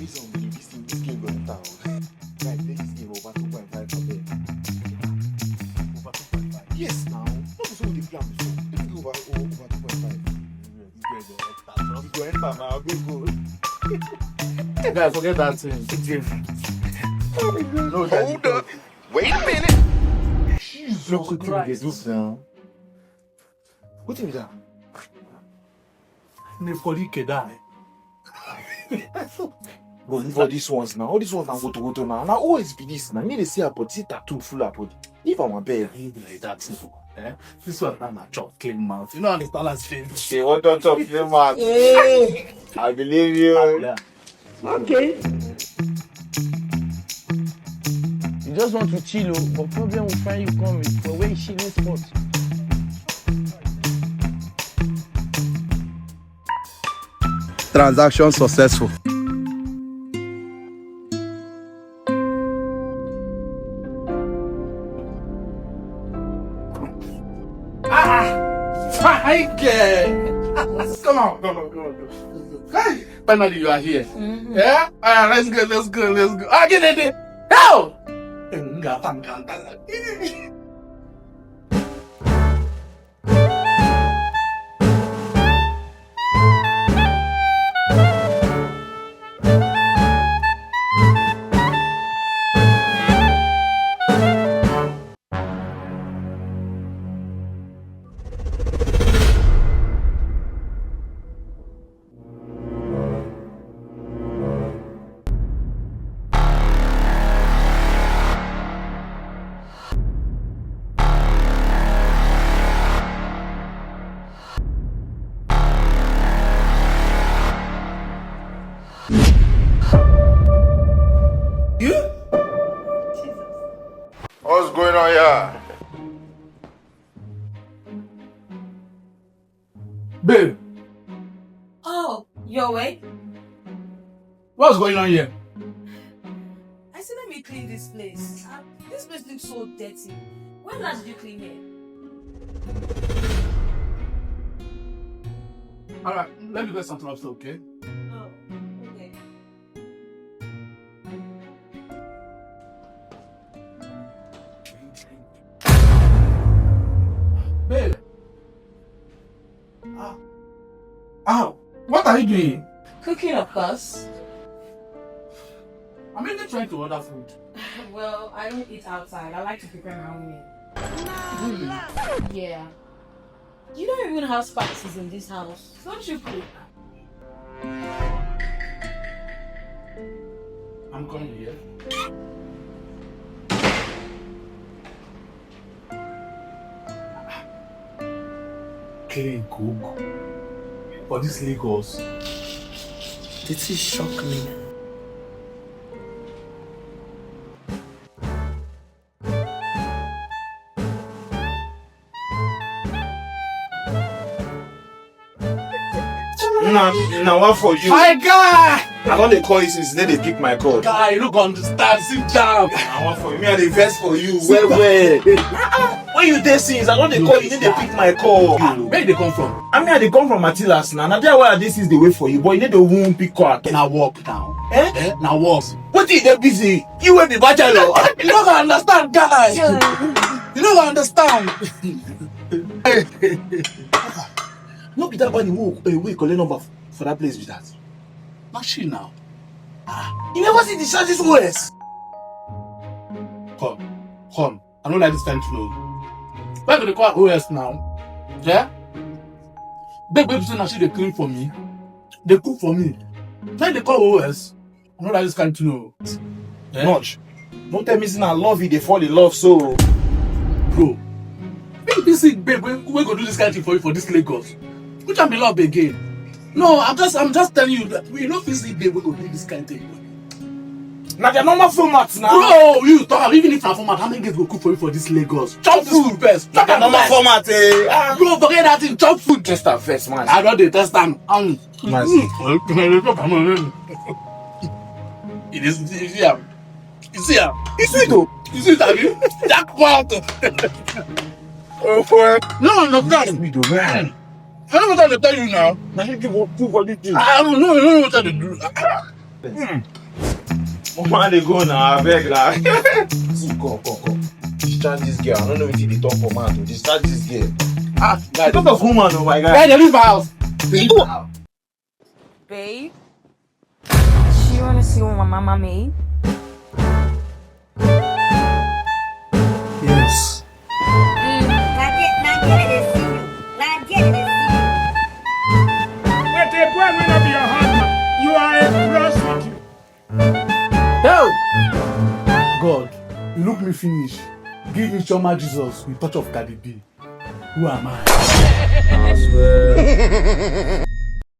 This game going down. Guys, this game over 2.5 for them. Over 2.5. Yes, now. Not so the plan before. This is over 2.5. You go enter now. Go. Guys, forget that thing. No, hold up. Wait a minute. Jesus Christ. What is that? Nefolike die. Go for these ones now. All these ones now go to now. Now always be this now. Me they see a body tattoo full of body. If I'm a bed. Like that. Eh? This one I'm a chop clean mouth. You know how the balance thing. Say what don't talk clean mouth. I believe you. Yeah. Okay. You just want to chill, but problem will find you coming for where you chilling spot. Transaction successful. Come on. Hey, finally you are here. Mm-hmm. Yeah? Let's go. Get it. Go! What's going on here? Babe, Oh, you're awake? what's going on here? I said let me clean this place. This place looks so dirty. When last did you clean here? Alright, let me get something else, okay? Oh, okay. Babe. What are you doing? Cooking, of course. I'm even trying to order food. Well, I don't eat outside. I like to prepare my own meal. Really? Yeah. You don't even have spices in this house. Don't you cook? I'm coming here. Clean cook for this Lagos. Did he shock me? Now what for you? My guy! I don't they call you since they pick my call. Guy, you don't understand. Sit down. Now what for you? Me I dey vex for you. Where? When you dey since I don't they call you, they pick my call. Where they come from? I mean I dey come from Matilas now. Now that's why this is the way for you, but you need to won't pick call. Now walk now. Eh? Now walk. What is they busy? You will be bachelor. You don't understand, guy. You don't understand. No be that one we collect number for that place with that. Machine now. You never see the charges OS. Come. I don't like this time to know. Why do they call OS now? Yeah? Babe, say now she they clean for me. They cook for me. Why they call OS? I don't like this kind to know. Yeah? Notch. Don't tell me I love you, they fall in love so. Bro. Babe, this is babe, we go do this kind of thing for you for this Lagos. We can be love again. No, I'm just telling you that we don't see babe we go do this kind of thing. Now the normal format now. Bro, you talk even if I'm format, how many guys go cook for you for this Lagos? Chop food first. Chop the normal format eh. Bro, forget that thing, chop food. Test that first man. I don't dey test them. It is easier. It's sweet though. You see that you? Jackpot. Oh for No, understand. sweet though man. I don't know what to tell you now. Now you give up two for this thing. I don't know what to do. Mama, they go now. I beg now. See, come. Discharge this girl. I don't know if they talk for man to discharge this girl. Guy, Talk of woman, oh my guy, God. they leave my house. Leave my house. Babe, do you want to see what my mama made? Yes. But a boy will not be your husband. You are a prostitute. Hell! God, you look me finish. Give me Choma Jesus with touch of Cardi B. Who am I? I swear.